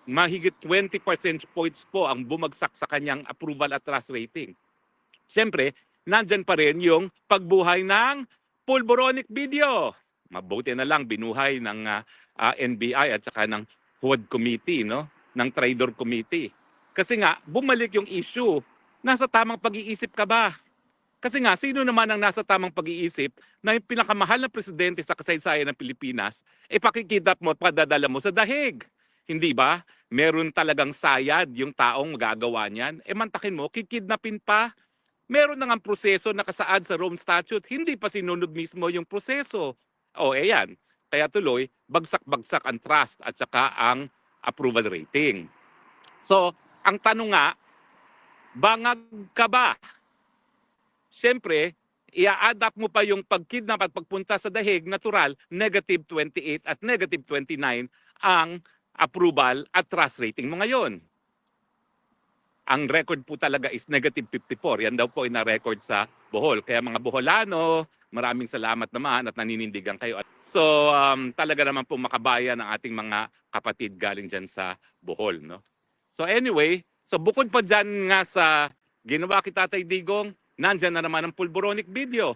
mahigit 20 percentage points po ang bumagsak sa kanyang approval at trust rating. Siyempre, nandyan pa rin yung pagbuhay ng pulboronic video. Mabuti na lang binuhay ng NBI at saka ng HOD Committee, no? Ng Traidor Committee. Kasi nga, bumalik yung issue. Nasa tamang pag-iisip ka ba? Kasi nga, sino naman ang nasa tamang pag-iisip na yung pinakamahal na presidente sa kasaysayan ng Pilipinas, pakikidnap mo at padadala mo sa dahig? Hindi ba? Meron talagang sayad yung taong magagawa niyan. Mantakin mo, kikidnapin pa. Meron na nga proseso nakasaad sa Rome Statute, hindi pa sinunod mismo yung proseso. Yan. Kaya tuloy, bagsak-bagsak ang trust at saka ang approval rating. So, ang tanong nga, bangag ka ba? Siyempre, i-adapt mo pa yung pagkidnap at pagpunta sa dahig, natural, negative 28 at negative 29 ang approval at trust rating mo ngayon. Ang record po talaga is negative 54. Yan daw po ay na-record sa Bohol. Kaya mga Boholano, maraming salamat naman at naninindigan kayo. So talaga naman po makabayan ang ating mga kapatid galing dyan sa Bohol. No? So anyway, so bukod pa dyan nga sa ginawa kay Tatay Digong, nandyan na naman ang pulboronic video.